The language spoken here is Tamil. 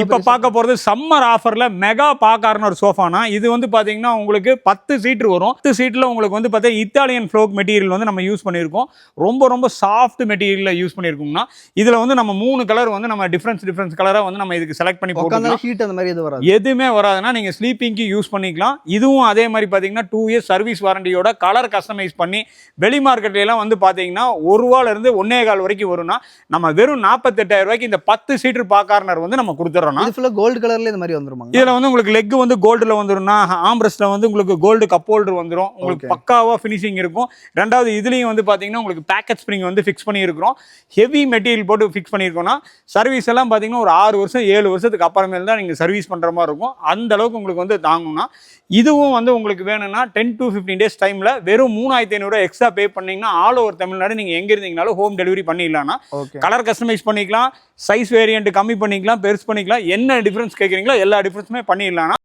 இப்போ பார்க்க போகிறது சம்மர் ஆஃபரில் மெகா பா கார்னர் சோஃபானா. இது வந்து பார்த்தீங்கன்னா உங்களுக்கு 10 சீட்டு வரும். 10 சீட்டில் உங்களுக்கு வந்து பார்த்தீங்கன்னா இத்தாலியன் ஃப்ளோக் மெட்டீரியல் வந்து நம்ம யூஸ் பண்ணியிருக்கோம். ரொம்ப சாஃப்ட் மெட்டீரியலில் யூஸ் பண்ணியிருக்கோம்னா இதில் வந்து நம்ம 3 கலர் வந்து நம்ம டிஃப்ரென்ஸ் கலராக வந்து நம்ம இதுக்கு செலக்ட் பண்ணி போட்டுக்கலாம். ஹீட் அந்த மாதிரி எதுவுமே வராதுன்னா நீங்கள் ஸ்லீப்பிங்க்கு யூஸ் பண்ணிக்கலாம். இதுவும் அதே மாதிரி பார்த்தீங்கன்னா 2 இயர்ஸ் சர்வீஸ் வாரண்டியோட கலர் கஸ்டமைஸ் பண்ணி வெளி மார்க்கெட்லாம் வந்து பார்த்தீங்கன்னா ₹1 1.25 வரைக்கும் வரும்னா நம்ம வெறும் 48,000 ரூபாய்க்கு இந்த 10 சீட்டர் பா கார்னர் வந்து நம்ம கொடுத்துறோம். கோல்டு கலர்ல இந்த மாதிரி வந்துரும். இதுல வந்து உங்களுக்கு லெக் வந்து கோல்டுல வந்துரும்னா ஆம்ரெஸ்ட்ல வந்து உங்களுக்கு கோல்டு கப் ஹோல்டர் வந்துரும். உங்களுக்கு பக்காவா ஃபினிஷிங் இருக்கும். ரெண்டாவது இதுலயும் வந்து பாத்தீங்கன்னா உங்களுக்கு பேக்கெட் ஸ்ப்ரிங் வந்து ஃபிக்ஸ் பண்ணி இருக்கிறோம். ஹெவி மெட்டீரியல் போட்டு ஃபிக்ஸ் பண்ணியிருக்கோம்னா சர்வீஸ் எல்லாம் பாத்தீங்கன்னா ஒரு 6 வருஷம் 7 வருஷத்துக்கு அப்புறமேல தான் நீங்க சர்வீஸ் பண்ற மாதிரி இருக்கும். அந்த அளவுக்கு உங்களுக்கு வந்து தாங்கும்னா இதுவும் வந்து உங்களுக்கு வேணும்னா 10 to 15 டேஸ் டைம்ல வெறும் 3,500 எக்ஸ்ட்ரா பே பண்ணீங்கன்னா ஆல் ஓவர் தமிழ்நாடு நீங்க எங்க இருந்தீங்கனாலும் ஹோம் டெலிவரி பண்ணிடலாம்னா கலர் கஸ்டமைஸ் பண்ணிக்கலாம், சைஸ் வேரியன்ட் கம்மி பண்ணிக்கலாம், பெருசு பண்ணிக்கலாம். என்ன டிஃபரன்ஸ் கேட்குறீங்களோ எல்லா டிஃபரன்ஸுமே பண்ணிடலாம்.